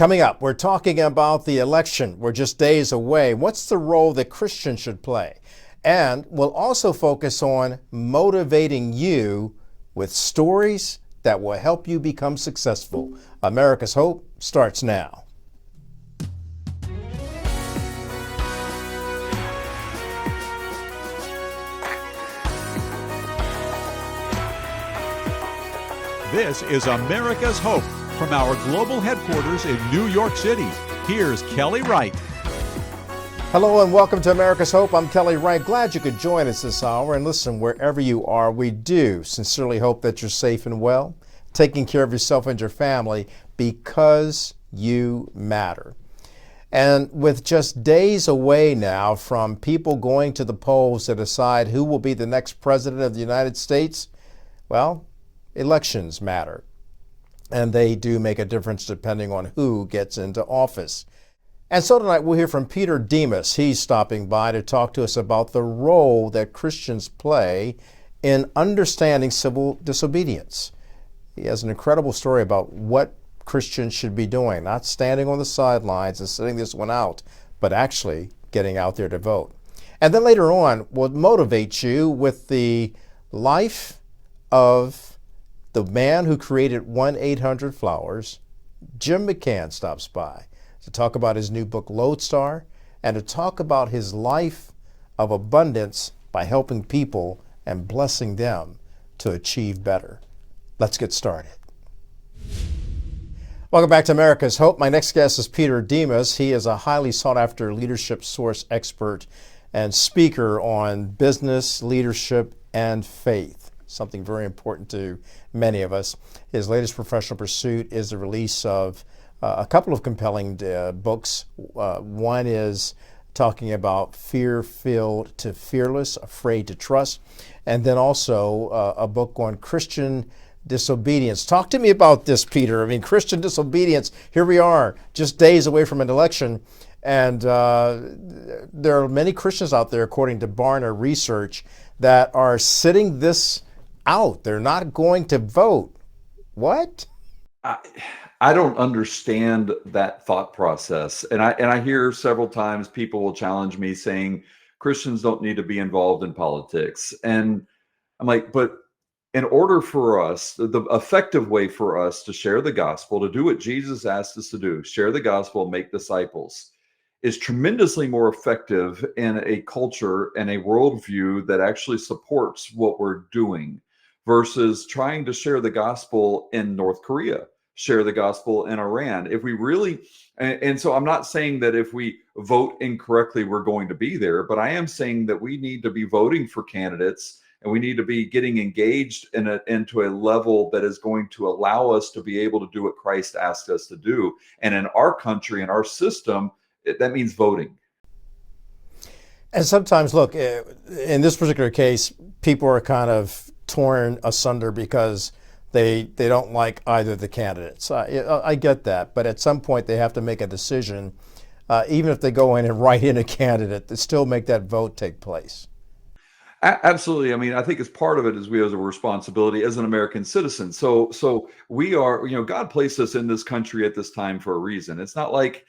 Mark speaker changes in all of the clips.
Speaker 1: Coming up, we're talking about the election. We're just days away. What's the role that Christians should play? And we'll also focus on motivating you with stories that will help you become successful. America's Hope starts now.
Speaker 2: This is America's Hope from our global headquarters in New York City. Here's Kelly Wright.
Speaker 1: Hello and welcome to America's Hope. I'm Kelly Wright. Glad you could join us this hour. And listen, wherever you are, we do sincerely hope that you're safe and well, taking care of yourself and your family because you matter. And with just days away now from people going to the polls to decide who will be the next president of the United States, well, elections matter. And they do make a difference depending on who gets into office. And so tonight we'll hear from Peter Demas. He's stopping by to talk to us about the role that Christians play in understanding civil disobedience. He has an incredible story about what Christians should be doing, not standing on the sidelines and sitting this one out, but actually getting out there to vote. And then later on, we'll motivate you with the life of the man who created 1-800-Flowers. Jim McCann stops by to talk about his new book, Lodestar, and to talk about his life of abundance by helping people and blessing them to achieve better. Let's get started. Welcome back to America's Hope. My next guest is Peter Demas. He is a highly sought-after leadership source expert and speaker on business, leadership, and faith, something very important to many of us. His latest professional pursuit is the release of a couple of compelling books. One is talking about fear-filled to fearless, afraid to trust, and then also a book on Christian disobedience. Talk to me about this, Peter. I mean, Christian disobedience, here we are, just days away from an election, and there are many Christians out there, according to Barna research, that are sitting this out. They're not going to vote. What?
Speaker 3: I don't understand that thought process. And I hear several times people will challenge me saying Christians don't need to be involved in politics. And I'm like, but in order for us, the effective way for us to share the gospel, to do what Jesus asked us to do, share the gospel, make disciples, is tremendously more effective in a culture and a worldview that actually supports what we're doing versus trying to share the gospel in North Korea, share the gospel in Iran. If we really, and so I'm not saying that if we vote incorrectly, we're going to be there, but I am saying that we need to be voting for candidates and we need to be getting engaged into a level that is going to allow us to be able to do what Christ asked us to do. And in our country, in our system, that means voting.
Speaker 1: And sometimes, look, in this particular case, people are kind of torn asunder because they don't like either of the candidates. I get that, but at some point they have to make a decision, even if they go in and write in a candidate, to still make that vote take place.
Speaker 3: Absolutely. I mean, I think it's part of it is we have a responsibility as an American citizen. So we are, God placed us in this country at this time for a reason. It's not like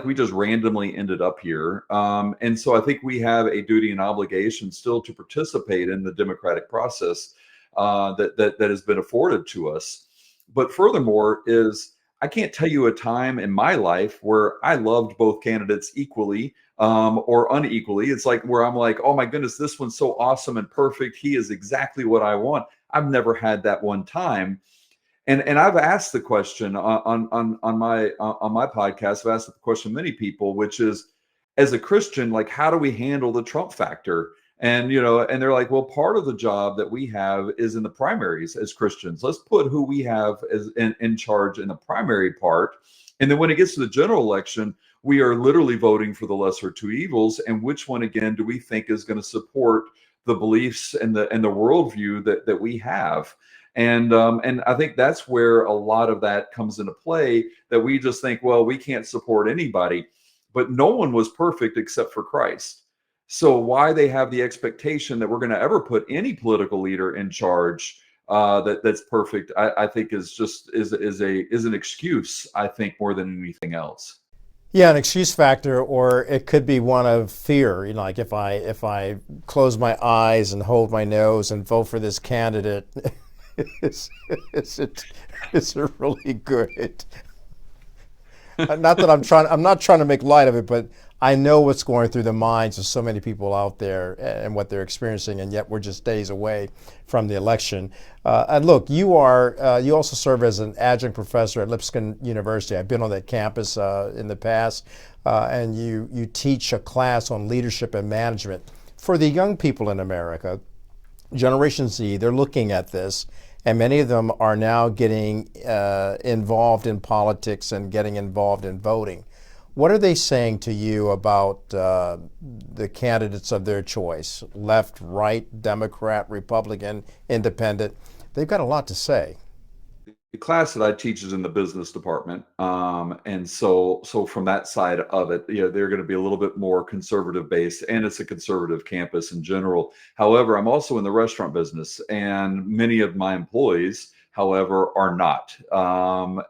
Speaker 3: we just randomly ended up here. And so I think we have a duty and obligation still to participate in the democratic process that has been afforded to us. But furthermore is I can't tell you a time in my life where I loved both candidates equally or unequally. It's like where I'm like, oh my goodness, this one's so awesome and perfect. He is exactly what I want. I've never had that one time. And I've asked the question on my podcast. I've asked the question to many people, which is, as a Christian, like, how do we handle the Trump factor? And, and they're like, well, part of the job that we have is in the primaries as Christians. Let's put who we have as in charge in the primary part. And then when it gets to the general election, we are literally voting for the lesser two evils. And which one, again, do we think is going to support the beliefs and the worldview that we have? And I think that's where a lot of that comes into play, that we just think, well, we can't support anybody. But no one was perfect except for Christ. So why they have the expectation that we're going to ever put any political leader in charge that's perfect, I think is an excuse, I think, more than anything else.
Speaker 1: Yeah, an excuse factor, or it could be one of fear. You know, like if I close my eyes and hold my nose and vote for this candidate, is it really good? Not that I'm not trying to make light of it, but I know what's going through the minds of so many people out there and what they're experiencing, and yet we're just days away from the election. And look, you also serve as an adjunct professor at Lipscomb University. I've been on that campus in the past, and you teach a class on leadership and management. For the young people in America, Generation Z, they're looking at this, and many of them are now getting involved in politics and getting involved in voting. What are they saying to you about the candidates of their choice? Left, right, Democrat, Republican, Independent? They've got a lot to say.
Speaker 3: The class that I teach is in the business department, and so from that side of it, they're going to be a little bit more conservative based, and it's a conservative campus in general. However, I'm also in the restaurant business, and many of my employees, however, are not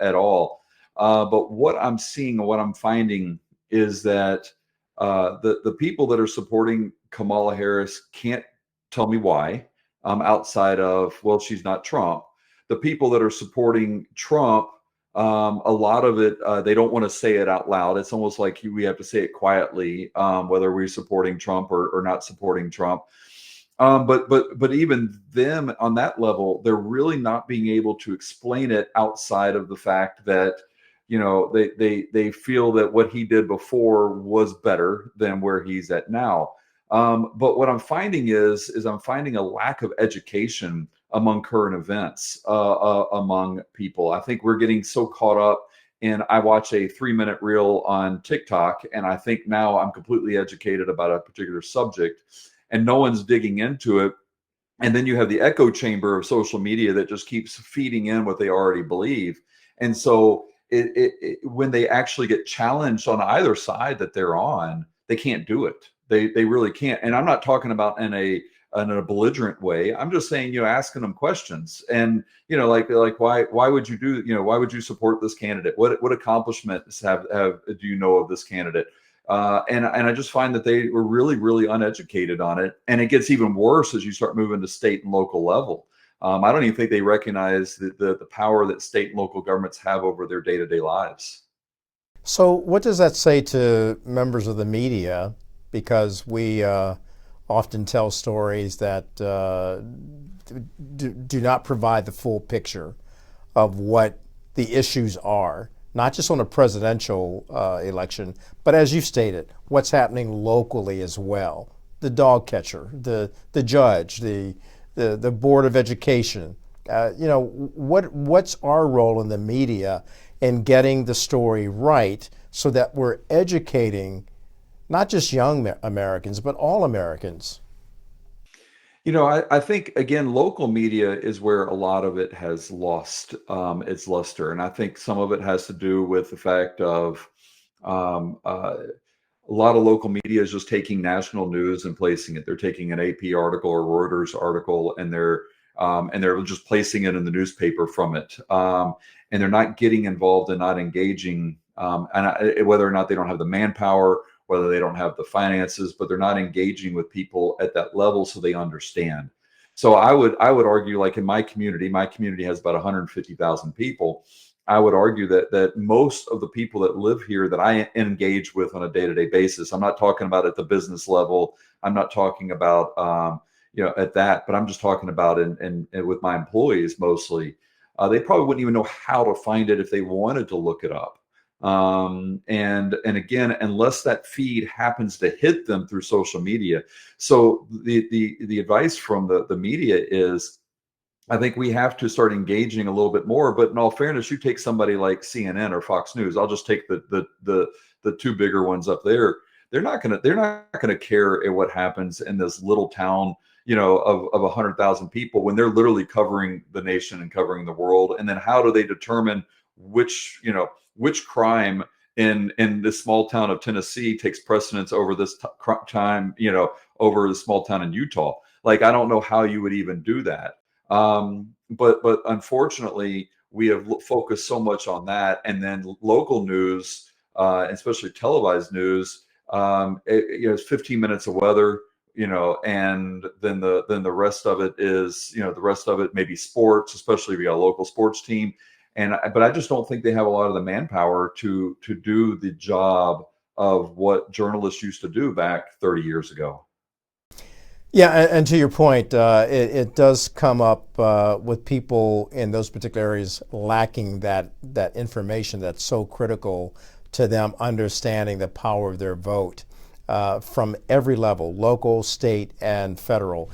Speaker 3: at all. But what I'm seeing and what I'm finding is that the people that are supporting Kamala Harris can't tell me why, outside of, well, she's not Trump. The people that are supporting Trump, a lot of it, they don't want to say it out loud. It's almost like we have to say it quietly, whether we're supporting Trump or not supporting Trump. But even them on that level, they're really not being able to explain it outside of the fact that, they feel that what he did before was better than where he's at now. But what I'm finding is I'm finding a lack of education among current events among people. I think we're getting so caught up in, I watch a 3-minute reel on TikTok, and I think now I'm completely educated about a particular subject, and no one's digging into it. And then you have the echo chamber of social media that just keeps feeding in what they already believe. And so when they actually get challenged on either side that they're on, they can't do it. They really can't. And I'm not talking about in a belligerent way. I'm just saying, asking them questions, and like why would you do, why would you support this candidate? What accomplishments do you know of this candidate? And I just find that they were really, really uneducated on it, and it gets even worse as you start moving to state and local level. I don't even think they recognize the power that state and local governments have over their day-to-day lives.
Speaker 1: So what does that say to members of the media? Because we often tell stories that do not provide the full picture of what the issues are, not just on a presidential election, but as you stated, what's happening locally as well. The dog catcher, the judge, the Board of Education. What's our role in the media in getting the story right so that we're educating not just young Americans, but all Americans?
Speaker 3: I think, again, local media is where a lot of it has lost its luster. And I think some of it has to do with the fact of a lot of local media is just taking national news and placing it. They're taking an AP article or Reuters article, and they're just placing it in the newspaper from it. And they're not getting involved and not engaging, whether or not they don't have the manpower, whether they don't have the finances, but they're not engaging with people at that level so they understand. So I would argue, like in my community has about 150,000 people. I would argue that most of the people that live here that I engage with on a day-to-day basis, I'm not talking about at the business level, I'm not talking about at that, but I'm just talking about and with my employees mostly, they probably wouldn't even know how to find it if they wanted to look it up. And again, unless that feed happens to hit them through social media. So the advice from the media is, I think we have to start engaging a little bit more. But in all fairness, you take somebody like CNN or Fox News. I'll just take the two bigger ones up there. They're not gonna care at what happens in this little town, of 100,000 people, when they're literally covering the nation and covering the world. And then how do they determine which crime in this small town of Tennessee takes precedence over this time, over the small town in Utah? Like, I don't know how you would even do that. But unfortunately, we have focused so much on that, and then local news, especially televised news, it's 15 minutes of weather, and then the rest of it is, the rest of it maybe sports, especially if you got a local sports team. But I just don't think they have a lot of the manpower to do the job of what journalists used to do back 30 years ago.
Speaker 1: Yeah, and to your point, it does come up with people in those particular areas lacking that information that's so critical to them understanding the power of their vote from every level, local, state, and federal.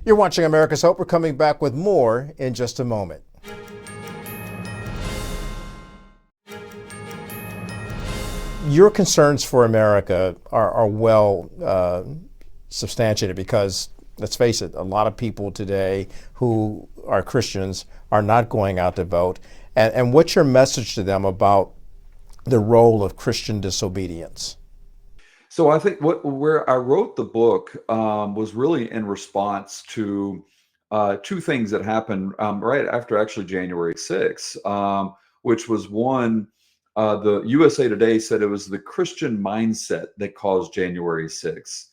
Speaker 1: You're watching America's Hope. We're coming back with more in just a moment. Your concerns for America are well substantiated because, let's face it, a lot of people today who are Christians are not going out to vote. And what's your message to them about the role of Christian disobedience?
Speaker 3: So I think where I wrote the book was really in response to two things that happened right after actually January 6th, which was one, the USA Today said it was the Christian mindset that caused January 6th.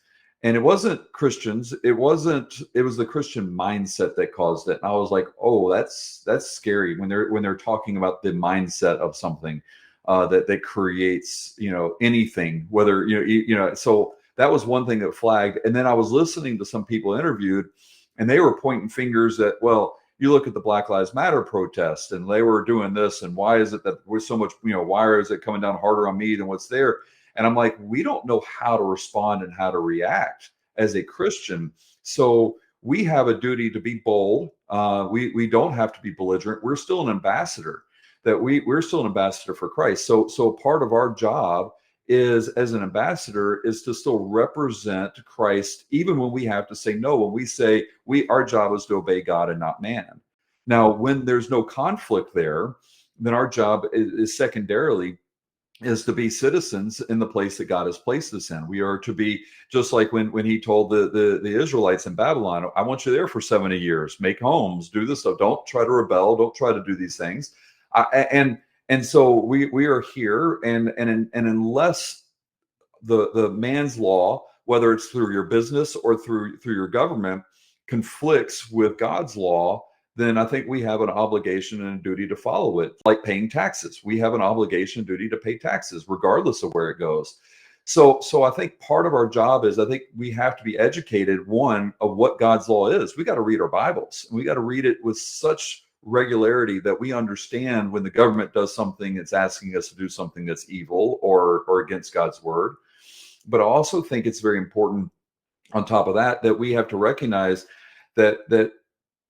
Speaker 3: And it wasn't Christians. It was the Christian mindset that caused it. And I was like, oh, that's scary when they're talking about the mindset of something that creates, anything, whether, so that was one thing that flagged. And then I was listening to some people interviewed, and they were pointing fingers at, well, you look at the Black Lives Matter protest and they were doing this. And why is it that we're so much, why is it coming down harder on me than what's there? And I'm like, we don't know how to respond and how to react as a Christian. So we have a duty to be bold. We don't have to be belligerent. We're still an ambassador. We're still an ambassador for Christ. So part of our job is, as an ambassador, is to still represent Christ, even when we have to say no. When we say our job is to obey God and not man. Now, when there's no conflict there, then our job is secondarily is to be citizens in the place that God has placed us in. We are to be just like when he told the Israelites in Babylon, I want you there for 70 years, make homes, do this stuff. Don't try to rebel. Don't try to do these things. And so we are here, and unless the man's law, whether it's through your business or through your government, conflicts with God's law, then I think we have an obligation and a duty to follow it, like paying taxes. We have an obligation and duty to pay taxes, regardless of where it goes. So I think part of our job is, I think we have to be educated, one, of what God's law is. We got to read our Bibles. We got to read it with such regularity that we understand when the government does something, it's asking us to do something that's evil or against God's word. But I also think it's very important, on top of that, that we have to recognize that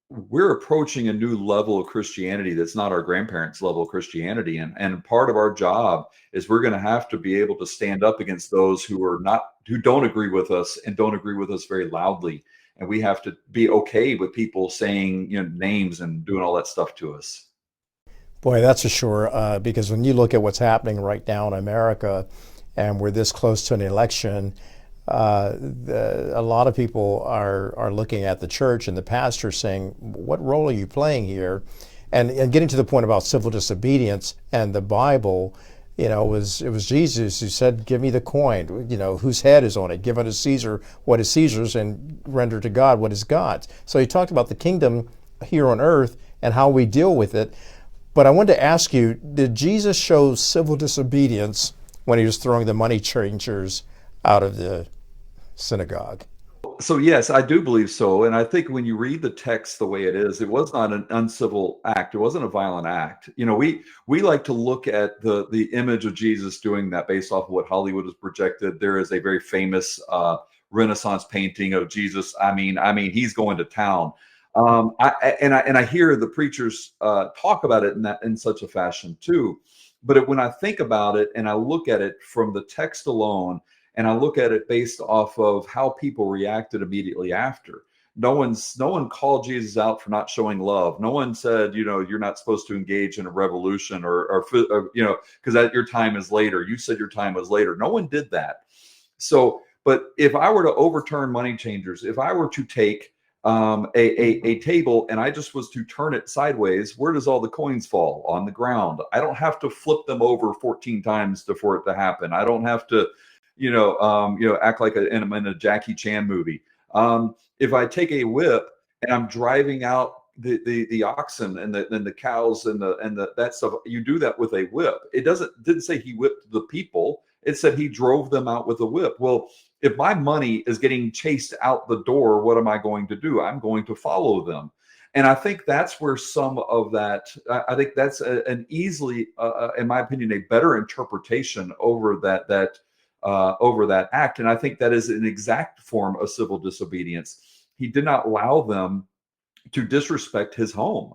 Speaker 3: we're approaching a new level of Christianity that's not our grandparents' level of Christianity. And part of our job is we're going to have to be able to stand up against those who don't agree with us and don't agree with us very loudly. And we have to be okay with people saying, names and doing all that stuff to us.
Speaker 1: Boy, that's for sure. Because when you look at what's happening right now in America, and we're this close to an election, a lot of people are looking at the church and the pastor saying, what role are you playing here? And getting to the point about civil disobedience and the Bible, it was Jesus who said, give me the coin, whose head is on it, give unto Caesar what is Caesar's and render to God what is God's. So he talked about the kingdom here on earth and how we deal with it. But I wanted to ask you, did Jesus show civil disobedience when he was throwing the money changers out of the synagogue?
Speaker 3: So yes, I do believe so. And I think when you read the text the way it is, it was not an uncivil act. It wasn't a violent act. We like to look at the image of Jesus doing that based off of what Hollywood has projected. There is a very famous Renaissance painting of Jesus. I mean, he's going to town. I hear the preachers talk about it in such a fashion too. But when I think about it and I look at it from the text alone, and I look at it based off of how people reacted immediately after. No one called Jesus out for not showing love. No one said, you're not supposed to engage in a revolution or because your time is later. You said your time was later. No one did that. So, but if I were to overturn money changers, if I were to take a table, and I just was to turn it sideways, where does all the coins fall? On the ground. I don't have to flip them over 14 times for it to happen. I don't have to, act like I'm in a Jackie Chan movie. If I take a whip and I'm driving out the oxen and the cows and the that stuff, you do that with a whip. It didn't say he whipped the people. It said he drove them out with a whip. Well, if my money is getting chased out the door, what am I going to do? I'm going to follow them. And I think that's where some of that, I think that's an easily, in my opinion, a better interpretation over that act. And I think that is an exact form of civil disobedience. He did not allow them to disrespect his home,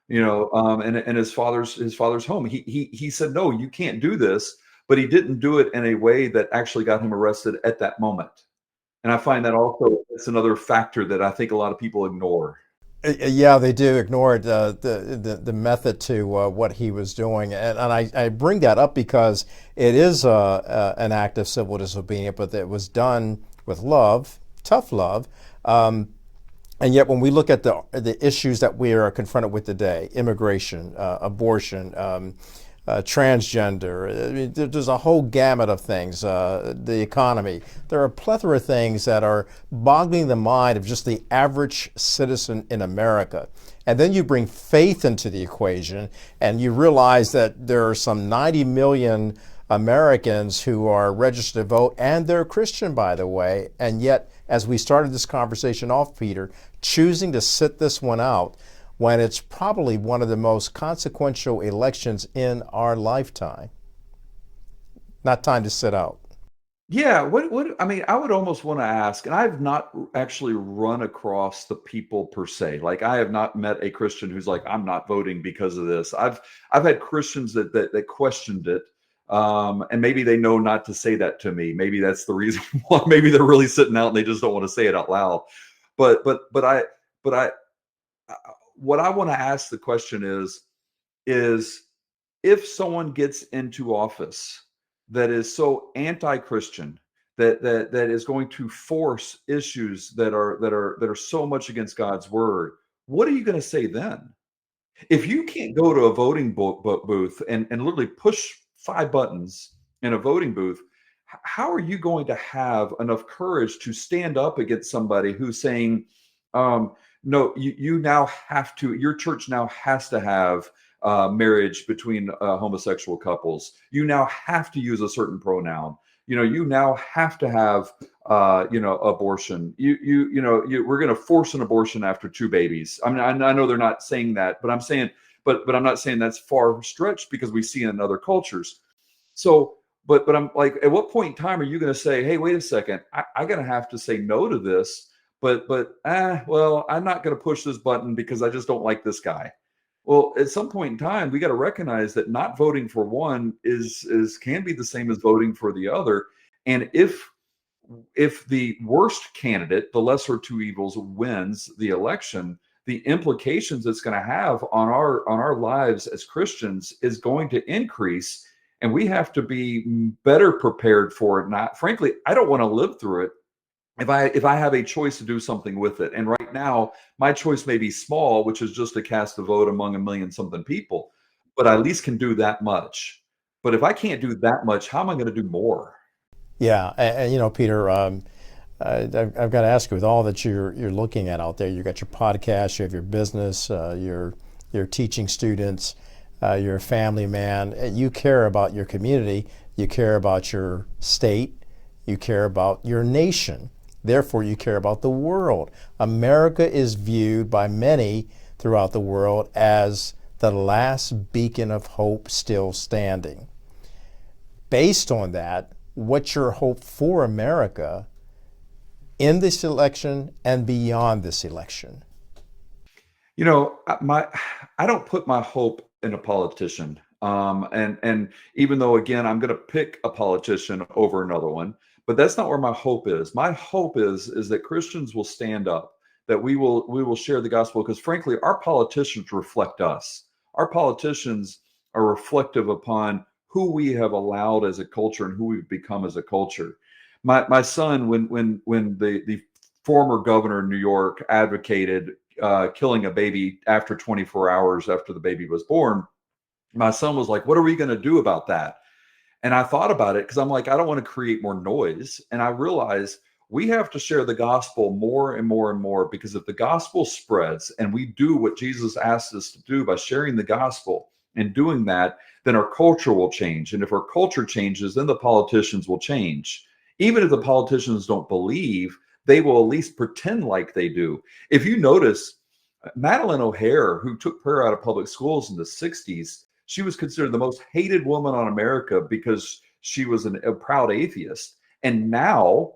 Speaker 3: and his father's home. He said, no, you can't do this. But he didn't do it in a way that actually got him arrested at that moment. And I find that also, it's another factor that I think a lot of people ignore.
Speaker 1: Yeah, they do ignore it, the method to what he was doing. And I bring that up because it is an act of civil disobedience, but it was done with love, tough love. And yet when we look at the issues that we are confronted with today, immigration, abortion, transgender, I mean, there's a whole gamut of things, the economy. There are a plethora of things that are boggling the mind of just the average citizen in America. And then you bring faith into the equation and you realize that there are some 90 million Americans who are registered to vote, and they're Christian, by the way. And yet, as we started this conversation off, Peter, choosing to sit this one out when it's probably one of the most consequential elections in our lifetime. Not time to sit out.
Speaker 3: Yeah, I mean, I would almost want to ask, and I've not actually run across the people per se. Like, I have not met a Christian who's like, I'm not voting because of this. I've had Christians that questioned it. And maybe they know not to say that to me. Maybe that's the reason why. Maybe they're really sitting out and they just don't want to say it out loud. But what I want to ask the question is if someone gets into office that is so anti-Christian, that is going to force issues that are so much against God's word, what are you going to say then? If you can't go to a voting booth and literally push 5 buttons in a voting booth, how are you going to have enough courage to stand up against somebody who's saying, no, you now have to, your church now has to have marriage between homosexual couples. You now have to use a certain pronoun. You now have to have, abortion. We're going to force an abortion after 2 babies. I mean, I know they're not saying that, but I'm saying, but I'm not saying that's far stretched, because we see it in other cultures. So, but I'm like, at what point in time are you going to say, hey, wait a second, I'm going to have to say no to this? Well, I'm not going to push this button because I just don't like this guy. Well, at some point in time, we got to recognize that not voting for one can be the same as voting for the other. And if the worst candidate, the lesser of 2 evils, wins the election, the implications it's going to have on our lives as Christians is going to increase, and we have to be better prepared for it. Frankly, I don't want to live through it if I have a choice to do something with it. And right now, my choice may be small, which is just to cast a vote among 1 million something people, but I at least can do that much. But if I can't do that much, how am I going to do more?
Speaker 1: Yeah, and Peter, I've got to ask you, with all that you're looking at out there, you got your podcast, you have your business, you're teaching students, you're a family man, you care about your community, you care about your state, you care about your nation. Therefore, you care about the world. America is viewed by many throughout the world as the last beacon of hope still standing. Based on that, what's your hope for America in this election and beyond this election?
Speaker 3: I don't put my hope in a politician. And even though, again, I'm going to pick a politician over another one, but that's not where my hope is. My hope is that Christians will stand up, that we will share the gospel, because frankly, our politicians reflect us. Our politicians are reflective upon who we have allowed as a culture and who we've become as a culture. My son, when the former governor of New York advocated killing a baby after 24 hours after the baby was born. My son was like, "What are we going to do about that?" And I thought about it because I'm like, I don't want to create more noise. And I realized we have to share the gospel more and more and more, because if the gospel spreads and we do what Jesus asked us to do by sharing the gospel and doing that, then our culture will change. And if our culture changes, then the politicians will change. Even if the politicians don't believe, they will at least pretend like they do. If you notice, Madeline O'Hare, who took prayer out of public schools in the 60s, she was considered the most hated woman on America because she was a proud atheist. And now,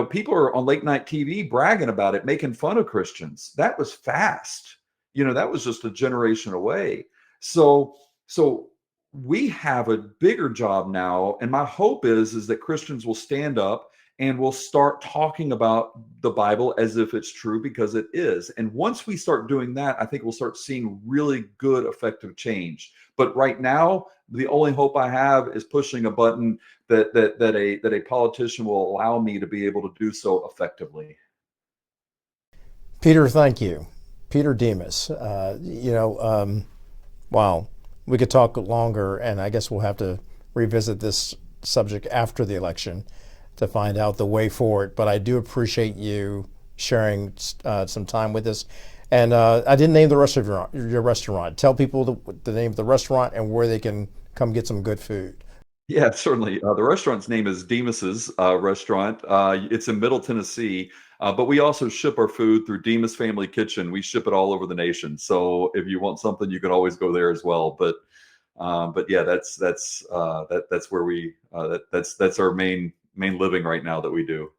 Speaker 3: people are on late night TV bragging about it, making fun of Christians. That was fast. That was just a generation away. So we have a bigger job now. And my hope is that Christians will stand up and we'll start talking about the Bible as if it's true, because it is. And once we start doing that, I think we'll start seeing really good, effective change. But right now, the only hope I have is pushing a button that a politician will allow me to be able to do so effectively.
Speaker 1: Peter, thank you. Peter Demas. Wow, we could talk longer, and I guess we'll have to revisit this subject after the election to find out the way forward. But I do appreciate you sharing some time with us. And I didn't name the rest of your restaurant. Tell people the name of the restaurant and where they can come get some good food.
Speaker 3: Yeah, certainly. The restaurant's name is Demas's Restaurant. It's in Middle Tennessee, but we also ship our food through Demas Family Kitchen. We ship it all over the nation. So if you want something, you can always go there as well. But yeah, that's where we that's our main living right now that we do.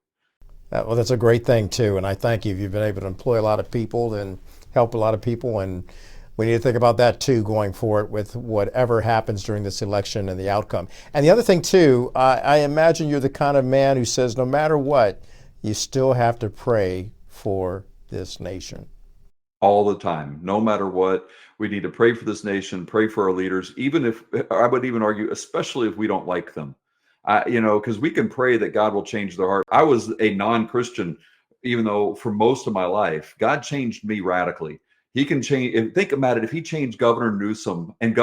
Speaker 1: Well, that's a great thing too, and I thank you. You've been able to employ a lot of people and help a lot of people, and we need to think about that too going forward with whatever happens during this election and the outcome. And the other thing too, I imagine you're the kind of man who says no matter what, you still have to pray for this nation.
Speaker 3: All the time, no matter what, we need to pray for this nation, pray for our leaders, even if, I would even argue, especially if we don't like them. Because we can pray that God will change their heart. I was a non-Christian, even though for most of my life, God changed me radically. He can change. Think about it. If he changed Governor Newsom and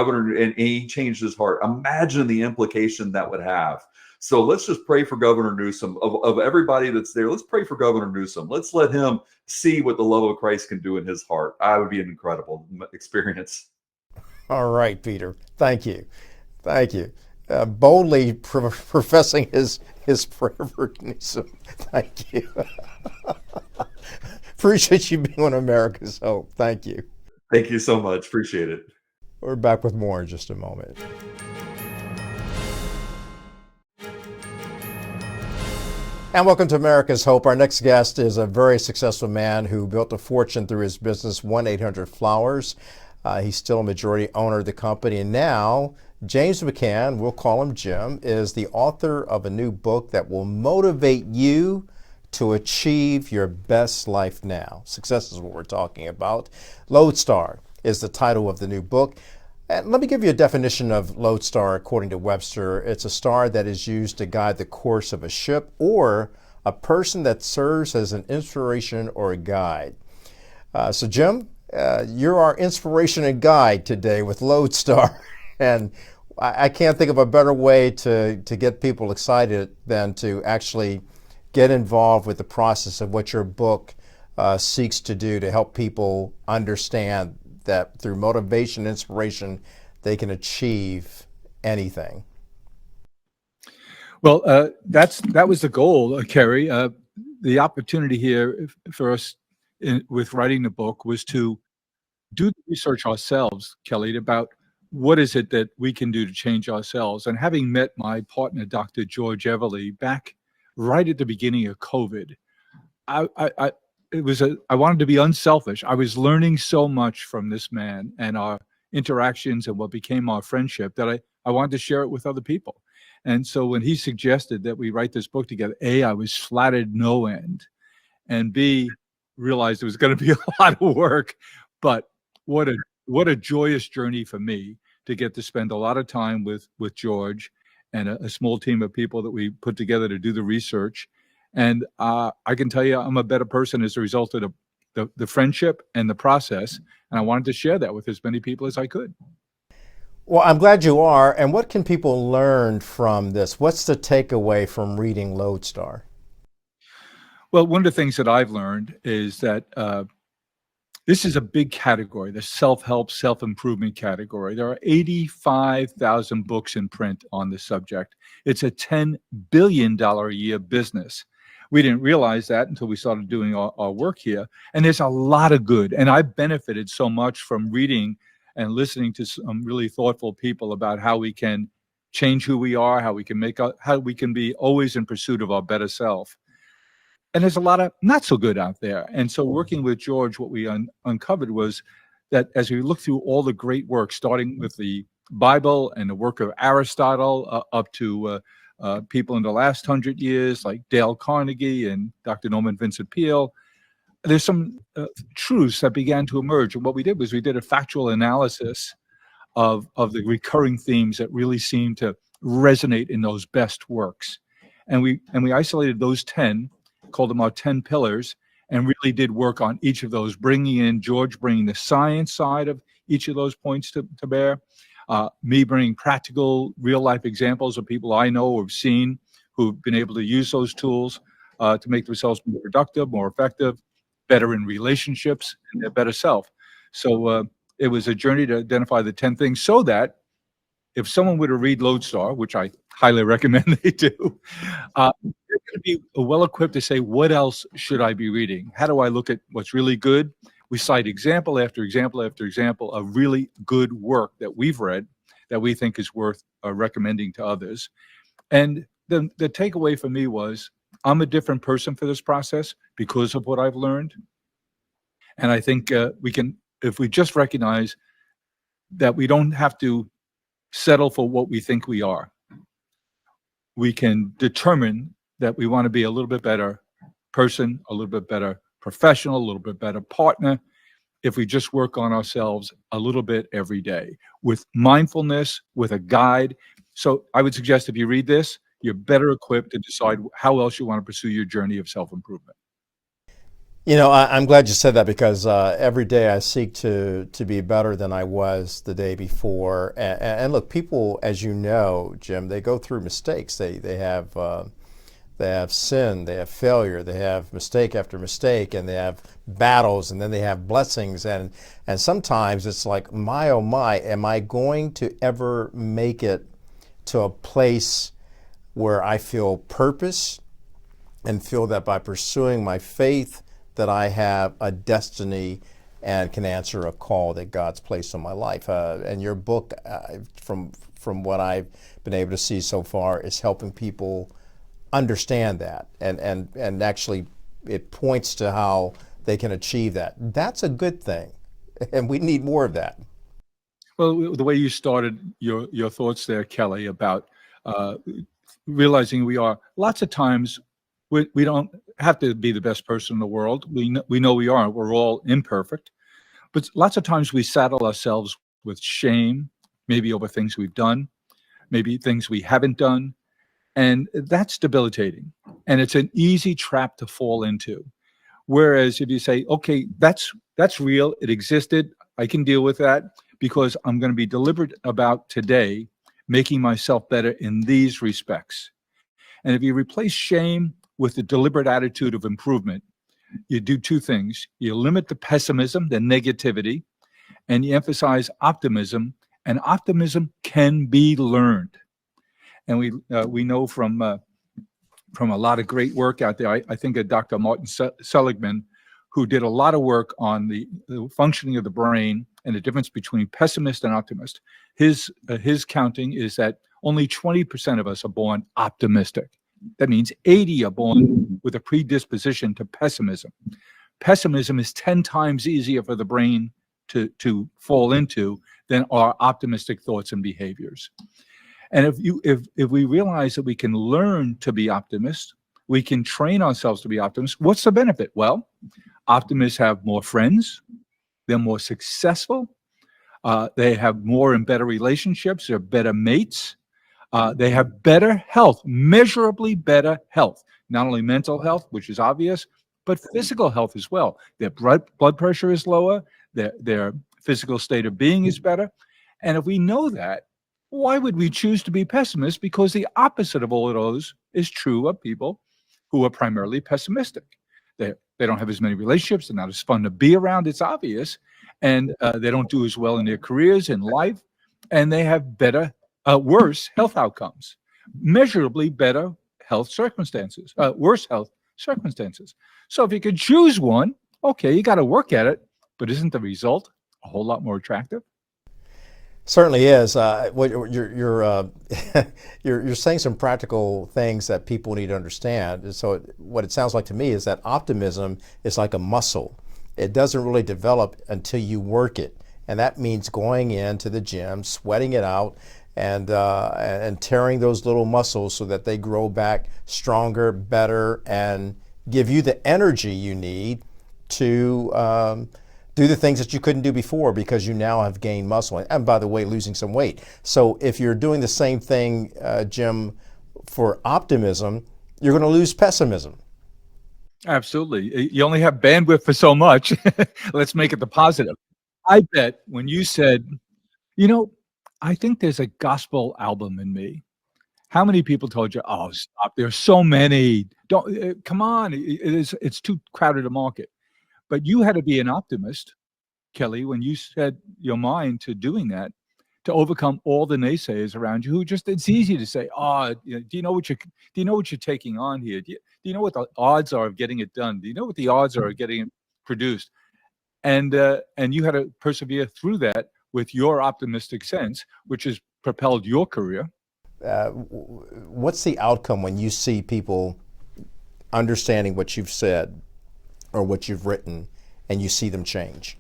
Speaker 3: he changed his heart, imagine the implication that would have. So let's just pray for Governor Newsom. Of everybody that's there, let's pray for Governor Newsom. Let's let him see what the love of Christ can do in his heart. I would be an incredible experience.
Speaker 1: All right, Peter. Thank you. Thank you. Boldly professing his prayer for Newsom. Thank you. Appreciate you being on America's Hope. Thank you.
Speaker 3: Thank you so much. Appreciate it.
Speaker 1: We're back with more in just a moment. And welcome to America's Hope. Our next guest is a very successful man who built a fortune through his business, 1-800-Flowers. He's still a majority owner of the company. And now, James McCann, we'll call him Jim, is the author of a new book that will motivate you to achieve your best life now. Success is what we're talking about. Lodestar is the title of the new book. And let me give you a definition of Lodestar according to Webster. It's a star that is used to guide the course of a ship or a person that serves as an inspiration or a guide. So Jim, you're our inspiration and guide today with Lodestar. And I can't think of a better way to get people excited than to actually get involved with the process of what your book seeks to do to help people understand that through motivation, inspiration, they can achieve anything.
Speaker 4: Well, that was the goal, Kerry. The opportunity here for us with writing the book was to do the research ourselves, Kelly, about what is it that we can do to change ourselves. And having met my partner, Dr. George Everly, back right at the beginning of COVID, I wanted to be unselfish. I was learning so much from this man and our interactions and what became our friendship that I wanted to share it with other people. And so when he suggested that we write this book together, A, I was flattered no end, and B, realized it was going to be a lot of work. But what a joyous journey for me to get to spend a lot of time with George and a small team of people that we put together to do the research. And I can tell you I'm a better person as a result of the friendship and the process. And I wanted to share that with as many people as I could.
Speaker 1: Well, I'm glad you are. And what can people learn from this? What's the takeaway from reading Lodestar?
Speaker 4: Well, one of the things that I've learned is that this is a big category, the self-help, self-improvement category. There are 85,000 books in print on this subject. It's a $10 billion a year business. We didn't realize that until we started doing our work here. And there's a lot of good. And I've benefited so much from reading and listening to some really thoughtful people about how we can change who we are, how we can be always in pursuit of our better self. And there's a lot of not so good out there. And so working with George, what we uncovered was that as we look through all the great work, starting with the Bible and the work of Aristotle up to people in the last 100 years like Dale Carnegie and Dr. Norman Vincent Peale, there's some truths that began to emerge. And what we did was we did a factual analysis of the recurring themes that really seem to resonate in those best works. And we isolated those 10, called them our 10 pillars, and really did work on each of those, bringing the science side of each of those points to bear, me bringing practical, real-life examples of people I know or have seen who've been able to use those tools to make themselves more productive, more effective, better in relationships, and their better self. So it was a journey to identify the 10 things so that if someone were to read Lodestar, which I highly recommend they do, they're going to be well-equipped to say, what else should I be reading? How do I look at what's really good? We cite example after example after example of really good work that we've read that we think is worth recommending to others. And the takeaway for me was, I'm a different person for this process because of what I've learned. And I think we can, if we just recognize that we don't have to settle for what we think we are, we can determine that we want to be a little bit better person, a little bit better professional, a little bit better partner, if we just work on ourselves a little bit every day with mindfulness, with a guide. So I would suggest if you read this, you're better equipped to decide how else you want to pursue your journey of self-improvement.
Speaker 1: You know, I'm glad you said that because every day I seek to be better than I was the day before. And look, people, as you know, Jim, they go through mistakes. They have sin, they have failure, they have mistake after mistake, and they have battles, and then they have blessings. And sometimes it's like, my, oh my, am I going to ever make it to a place where I feel purpose and feel that by pursuing my faith that I have a destiny and can answer a call that God's placed on my life. And your book, from what I've been able to see so far, is helping people understand that, and actually it points to how they can achieve that. That's a good thing, and we need more of that.
Speaker 4: Well, the way you started your thoughts there, Kelly, about realizing we are, lots of times we don't have to be the best person in the world. We know we aren't. We're all imperfect. But lots of times we saddle ourselves with shame, maybe over things we've done, maybe things we haven't done. And that's debilitating. And it's an easy trap to fall into. Whereas if you say, okay, that's real, it existed, I can deal with that because I'm going to be deliberate about today making myself better in these respects. And if you replace shame with the deliberate attitude of improvement, you do two things. You limit the pessimism, the negativity, and you emphasize optimism, and optimism can be learned. And we know from a lot of great work out there. I think of Dr. Martin Seligman, who did a lot of work on the functioning of the brain and the difference between pessimist and optimist. His counting is that only 20% of us are born optimistic. That means 80 are born with a predisposition to pessimism. Pessimism is 10 times easier for the brain to fall into than our optimistic thoughts and behaviors. And if we realize that we can learn to be optimists, we can train ourselves to be optimists, what's the benefit? Well, optimists have more friends, they're more successful, they have more and better relationships, they're better mates, they have better health, measurably better health. not only mental health, which is obvious, but physical health as well. Their blood pressure is lower, their physical state of being is better. And if we know that, why would we choose to be pessimists? Because the opposite of all of those is true of people who are primarily pessimistic. They don't have as many relationships, they're not as fun to be around, it's obvious, and they don't do as well in their careers, in life, and they have worse health outcomes, measurably better health circumstances, worse health circumstances. So if you could choose one, okay, you got to work at it, but isn't the result a whole lot more attractive?
Speaker 1: Certainly is. What you're saying some practical things that people need to understand. So what it sounds like to me is that optimism is like a muscle. It doesn't really develop until you work it, and that means going into the gym, sweating it out, and tearing those little muscles so that they grow back stronger, better, and give you the energy you need to do the things that you couldn't do before because you now have gained muscle. And by the way, losing some weight. So if you're doing the same thing, Jim, for optimism, you're going to lose pessimism.
Speaker 4: Absolutely. You only have bandwidth for so much. Let's make it the positive. I bet when you said, I think there's a gospel album in me. How many people told you, oh, stop, there's so many. Don't come on, it's too crowded a market. But you had to be an optimist, Kelly, when you set your mind to doing that, to overcome all the naysayers around you. It's easy to say, do you know what you're taking on here? Do you know what the odds are of getting it done? Do you know what the odds are of getting it produced? And you had to persevere through that with your optimistic sense, which has propelled your career.
Speaker 1: What's the outcome when you see people understanding what you've said or what you've written, and you see them change?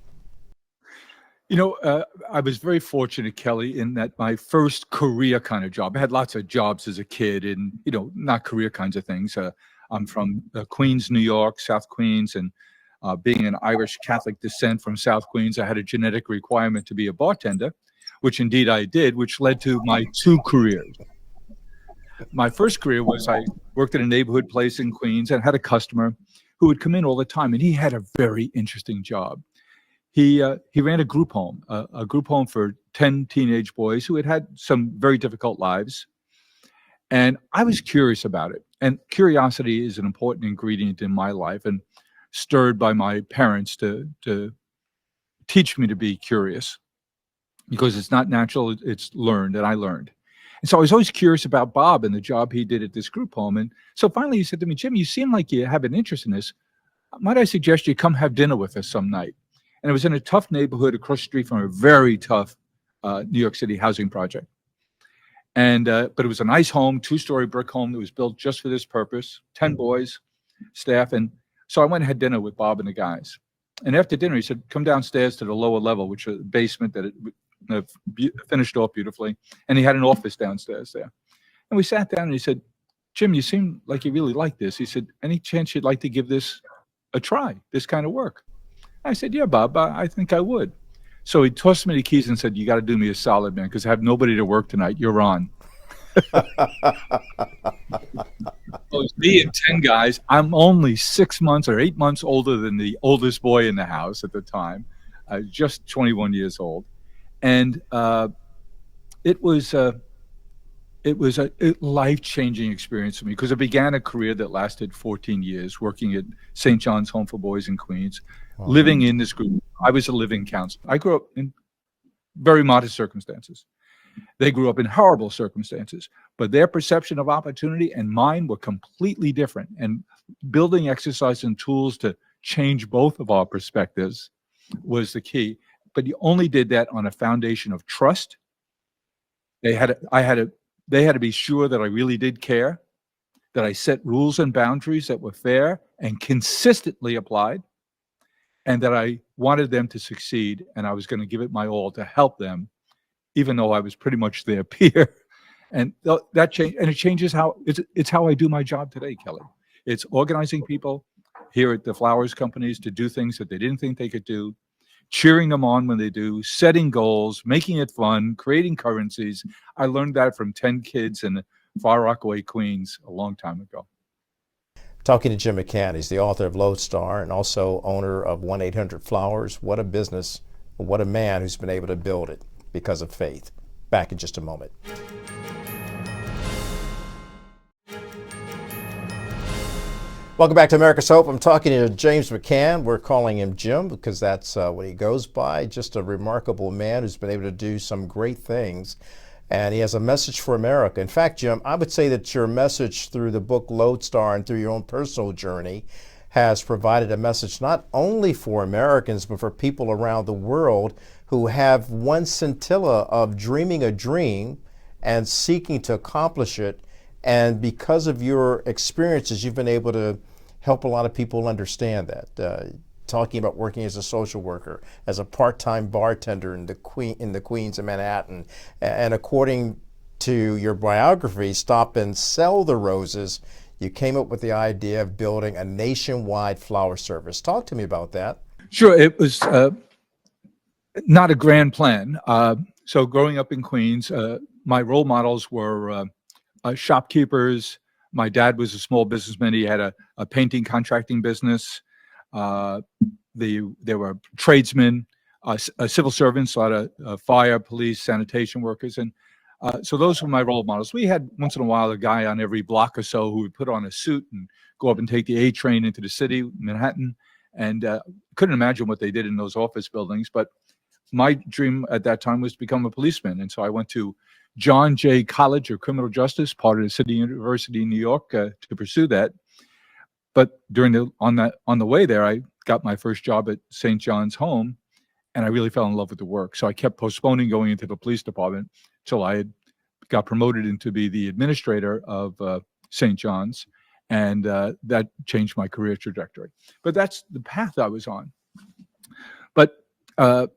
Speaker 4: I was very fortunate, Kelly, in that my first career kind of job, I had lots of jobs as a kid and, not career kinds of things. I'm from Queens, New York, South Queens, and being an Irish Catholic descent from South Queens, I had a genetic requirement to be a bartender, which indeed I did, which led to my two careers. My first career was I worked at a neighborhood place in Queens and had a customer who would come in all the time, and he had a very interesting job. He ran a group home for 10 teenage boys who had some very difficult lives. And I was curious about it. And curiosity is an important ingredient in my life, and stirred by my parents to teach me to be curious, because it's not natural, it's learned, and I learned. And so I was always curious about Bob and the job he did at this group home. And so finally he said to me, Jim, you seem like you have an interest in this. Might I suggest you come have dinner with us some night? And it was in a tough neighborhood across the street from a very tough New York City housing project. And but it was a nice home, 2-story brick home that was built just for this purpose, 10 boys, staff. And so I went and had dinner with Bob and the guys. And after dinner, he said, come downstairs to the lower level, which was the basement that it finished off beautifully. And he had an office downstairs there. And we sat down and he said, Jim, you seem like you really like this. He said, any chance you'd like to give this a try, this kind of work? I said, yeah, Bob, I think I would. So he tossed me the keys and said, you got to do me a solid, man, because I have nobody to work tonight. You're on. It was me and 10 guys. I'm only 6 months or 8 months older than the oldest boy in the house at the time, just 21 years old. And it was a life-changing experience for me, because I began a career that lasted 14 years working at St. John's Home for Boys in Queens, living in this group. I was a living counselor. I grew up in very modest circumstances. They grew up in horrible circumstances, but their perception of opportunity and mine were completely different. And building exercise and tools to change both of our perspectives was the key. But you only did that on a foundation of trust. They had to be sure that I really did care, that I set rules and boundaries that were fair and consistently applied, and that I wanted them to succeed, and I was going to give it my all to help them, even though I was pretty much their peer. And that changed, and it changes how it's how I do my job today, Kelly. It's organizing people here at the Flowers companies to do things that they didn't think they could do, cheering them on when they do, setting goals, making it fun, creating currencies. I learned that from 10 kids in Far Rockaway, Queens, a long time ago.
Speaker 1: Talking to Jim McCann. He's the author of Lodestar and also owner of 1-800-Flowers. What a business, what a man who's been able to build it because of faith. Back in just a moment. Welcome back to America's Hope. I'm talking to James McCann. We're calling him Jim because that's what he goes by. Just a remarkable man who's been able to do some great things. And he has a message for America. In fact, Jim, I would say that your message through the book Lodestar and through your own personal journey has provided a message not only for Americans, but for people around the world who have one scintilla of dreaming a dream and seeking to accomplish it. And because of your experiences, you've been able to help a lot of people understand that. Talking about working as a social worker, as a part-time bartender in the Queens of Manhattan, and according to your biography, Stop and Sell the Roses, you came up with the idea of building a nationwide flower service. Talk to me about that.
Speaker 4: Sure, it was not a grand plan. So growing up in Queens, my role models were shopkeepers. My dad was a small businessman. He had a painting contracting business. There were tradesmen, civil servants, a lot of fire, police, sanitation workers. And so those were my role models. We had once in a while a guy on every block or so who would put on a suit and go up and take the A train into the city, Manhattan. And couldn't imagine what they did in those office buildings. But my dream at that time was to become a policeman. And so I went to John Jay College of Criminal Justice, part of the City University in New York, to pursue that. But on the way there, I got my first job at St. John's Home, and I really fell in love with the work. So I kept postponing going into the police department till I got promoted into be the administrator of St. John's, and that changed my career trajectory. But that's the path I was on. But I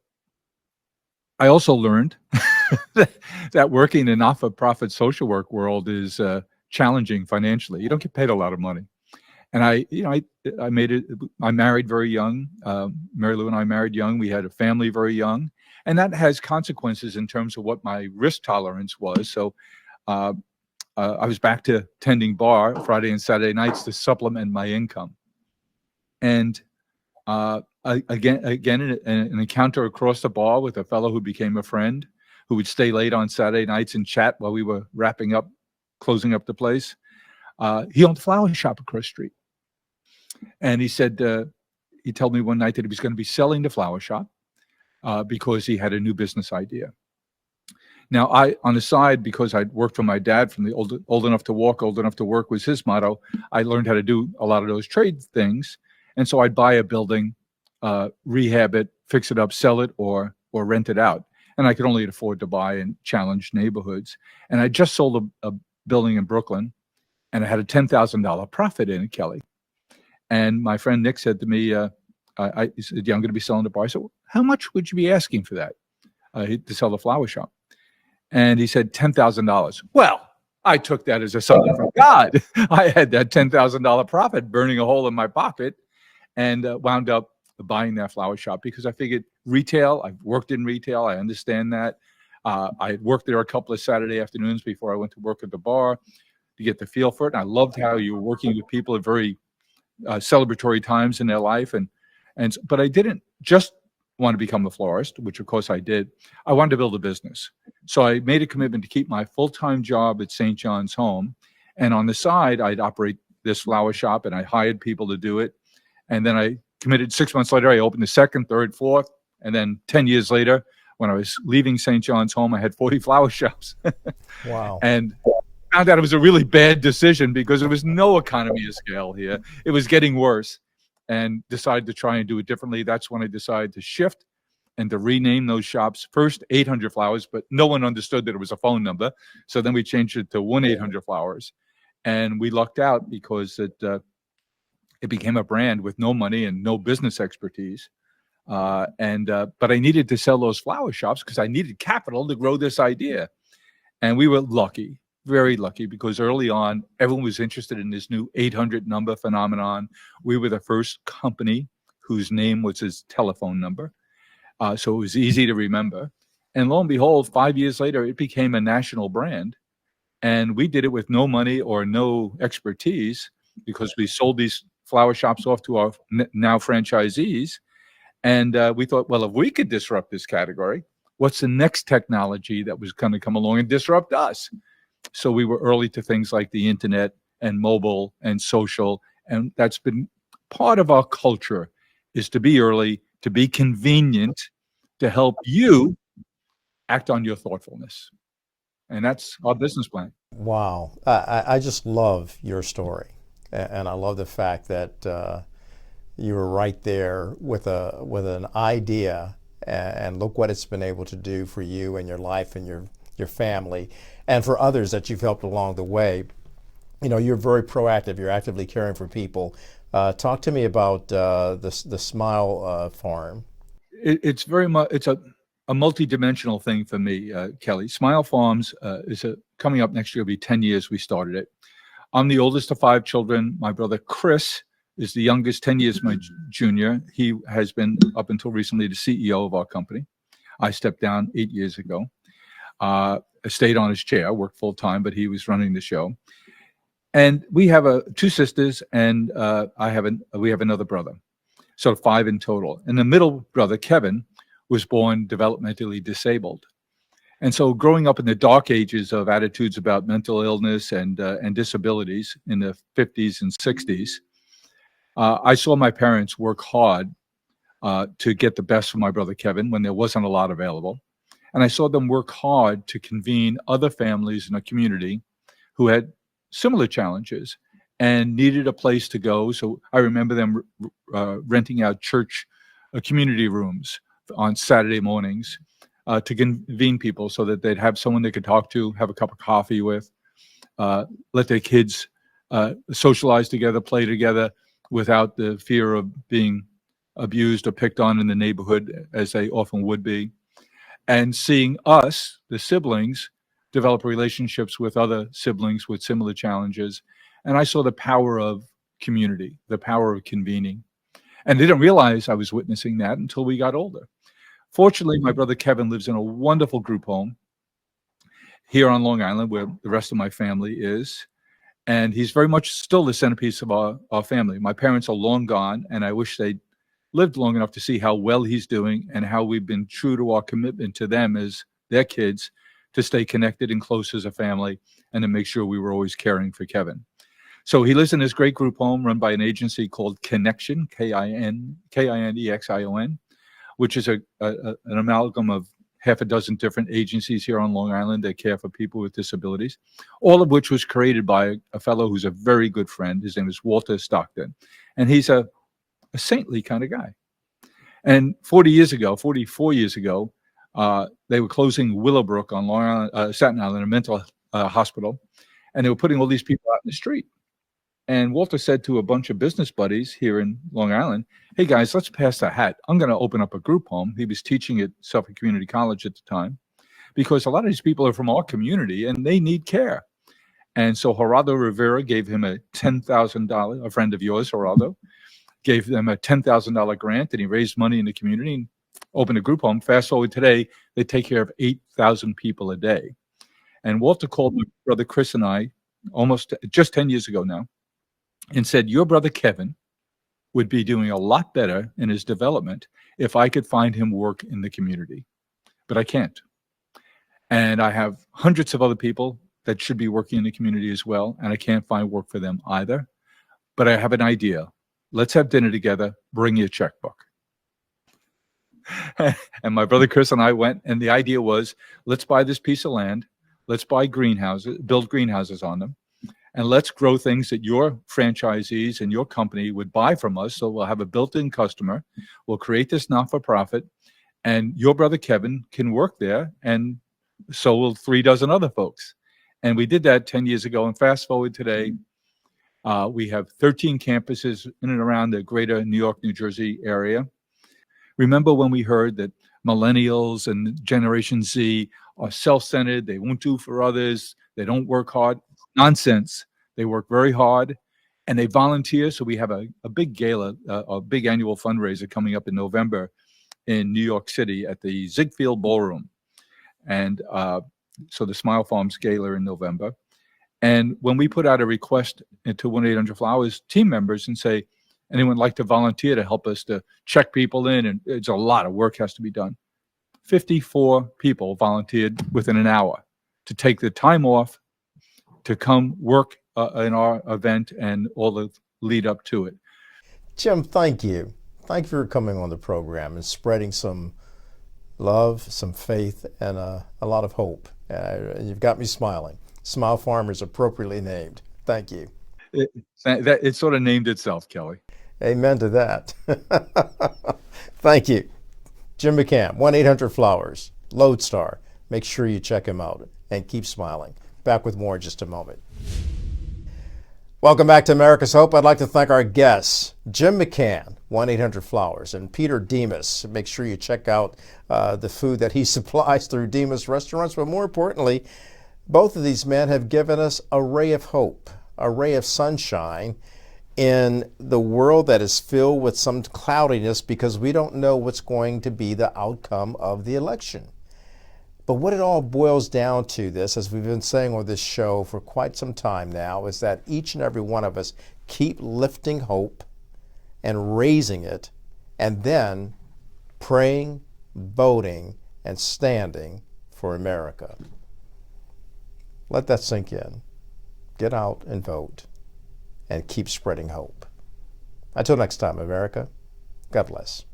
Speaker 4: also learned that working in a not-for-profit social work world is challenging financially. You don't get paid a lot of money. And I made it. I married very young. Mary Lou and I married young. We had a family very young, and that has consequences in terms of what my risk tolerance was. So I was back to tending bar Friday and Saturday nights to supplement my income. And again, an encounter across the bar with a fellow who became a friend, who would stay late on Saturday nights and chat while we were closing up the place. He owned a flower shop across the street. And he said, he told me one night that he was going to be selling the flower shop because he had a new business idea. Now, on the side, because I'd worked for my dad from the old enough to walk, old enough to work was his motto, I learned how to do a lot of those trade things. And so I'd buy a building, rehab it, fix it up, sell it, or rent it out. And I could only afford to buy in challenged neighborhoods. And I just sold a building in Brooklyn, and I had a $10,000 profit in it, Kelly. And my friend Nick said to me, he said, yeah, I'm going to be selling the bar. I said, how much would you be asking for that to sell the flower shop? And he said, $10,000. Well, I took that as a sign from God. I had that $10,000 profit burning a hole in my pocket, and wound up buying that flower shop because I figured retail, I've worked in retail, I understand that. I had worked there a couple of Saturday afternoons before I went to work at the bar to get the feel for it. And I loved how you were working with people at very celebratory times in their life. But I didn't just want to become a florist, which of course I did. I wanted to build a business. So I made a commitment to keep my full-time job at St. John's Home. And on the side, I'd operate this flower shop, and I hired people to do it. And then I committed 6 months later, I opened the second, third, fourth. And then 10 years later, when I was leaving St. John's Home, I had 40 flower shops.
Speaker 1: Wow.
Speaker 4: And found out it was a really bad decision because there was no economy of scale here. It was getting worse, and decided to try and do it differently. That's when I decided to shift and to rename those shops. First 800 Flowers, but no one understood that it was a phone number. So then we changed it to 1-800-Flowers. And we lucked out because it became a brand with no money and no business expertise. But I needed to sell those flower shops because I needed capital to grow this idea. And we were lucky, very lucky, because early on, everyone was interested in this new 800 number phenomenon. We were the first company whose name was his telephone number. So it was easy to remember. And lo and behold, 5 years later, it became a national brand. And we did it with no money or no expertise. because we sold these flower shops off to our now franchisees. And we thought, well, if we could disrupt this category, what's the next technology that was going to come along and disrupt us? So we were early to things like the internet and mobile and social. And that's been part of our culture, is to be early, to be convenient, to help you act on your thoughtfulness. And that's our business plan.
Speaker 1: Wow. I just love your story. And I love the fact that you were right there with an idea, and look what it's been able to do for you and your life and your family, and for others that you've helped along the way. You know, you're very proactive. You're actively caring for people. Talk to me about the Smile Farm.
Speaker 4: It's very much, it's a multi-dimensional thing for me, Kelly. Smile Farms is coming up next year. It'll be 10 years we started it. I'm the oldest of 5 children. My brother Chris is the youngest, 10 years my junior. He has been, up until recently, the CEO of our company. I stepped down 8 years ago. I stayed on his chair, worked full time, but he was running the show. And we have 2 sisters, and we have another brother. So 5 in total. And the middle brother, Kevin, was born developmentally disabled. And so growing up in the dark ages of attitudes about mental illness and disabilities in the 50s and 60s, I saw my parents work hard to get the best for my brother Kevin when there wasn't a lot available. And I saw them work hard to convene other families in a community who had similar challenges and needed a place to go. So I remember them renting out church community rooms on Saturday mornings to convene people so that they'd have someone they could talk to, have a cup of coffee with, let their kids socialize together, play together without the fear of being abused or picked on in the neighborhood, as they often would be. And seeing us, the siblings, develop relationships with other siblings with similar challenges. And I saw the power of community, the power of convening. And didn't realize I was witnessing that until we got older. Fortunately, my brother Kevin lives in a wonderful group home here on Long Island, where the rest of my family is. And he's very much still the centerpiece of our family. My parents are long gone, and I wish they'd lived long enough to see how well he's doing and how we've been true to our commitment to them as their kids, to stay connected and close as a family, and to make sure we were always caring for Kevin. So he lives in this great group home run by an agency called Connection, Kinexion, which is an amalgam of half a dozen different agencies here on Long Island that care for people with disabilities, all of which was created by a fellow who's a very good friend. His name is Walter Stockton. And he's a saintly kind of guy. And 44 years ago, they were closing Willowbrook on Long Island, Staten Island, a mental hospital, and they were putting all these people out in the street. And Walter said to a bunch of business buddies here in Long Island, hey guys, let's pass the hat. I'm going to open up a group home. He was teaching at Suffolk Community College at the time, because a lot of these people are from our community and they need care. And so Gerardo Rivera gave him a $10,000, a friend of yours, Gerardo, gave them a $10,000 grant, and he raised money in the community and opened a group home. Fast forward today, they take care of 8,000 people a day. And Walter called my brother Chris and I almost just 10 years ago now and said, your brother Kevin would be doing a lot better in his development if I could find him work in the community. But I can't. And I have hundreds of other people that should be working in the community as well, and I can't find work for them either. But I have an idea. Let's have dinner together. Bring your checkbook. And my brother Chris and I went, and the idea was, let's buy this piece of land. Let's buy greenhouses, build greenhouses on them. And let's grow things that your franchisees and your company would buy from us. So we'll have a built-in customer. We'll create this not-for-profit, and your brother Kevin can work there, and so will 36 other folks. And we did that 10 years ago. And fast forward today, we have 13 campuses in and around the greater New York, New Jersey area. Remember when we heard that millennials and Generation Z are self-centered, they won't do for others, they don't work hard? Nonsense. They work very hard and they volunteer. So we have a big gala, a big annual fundraiser coming up in November in New York City at the Ziegfeld Ballroom. And so the Smile Farms Gala in November. And when we put out a request into 1-800-Flowers team members and say, anyone like to volunteer to help us to check people in, and it's a lot of work has to be done. 54 people volunteered within an hour to take the time off to come work in our event and all the lead up to it.
Speaker 1: Jim, thank you. Thank you for coming on the program and spreading some love, some faith, and a lot of hope. You've got me smiling. Smile Farm is appropriately named. Thank you.
Speaker 4: It sort of named itself, Kelly.
Speaker 1: Amen to that. Thank you. Jim McCann, 1-800-Flowers, Lodestar. Make sure you check him out and keep smiling. Back with more in just a moment. Welcome back to America's Hope. I'd like to thank our guests, Jim McCann, 1-800-Flowers, and Peter Demas. Make sure you check out the food that he supplies through Demas Restaurants. But more importantly, both of these men have given us a ray of hope, a ray of sunshine in the world that is filled with some cloudiness because we don't know what's going to be the outcome of the election. But what it all boils down to, this, as we've been saying on this show for quite some time now, is that each and every one of us keep lifting hope and raising it, and then praying, voting, and standing for America. Let that sink in. Get out and vote, and keep spreading hope. Until next time, America, God bless.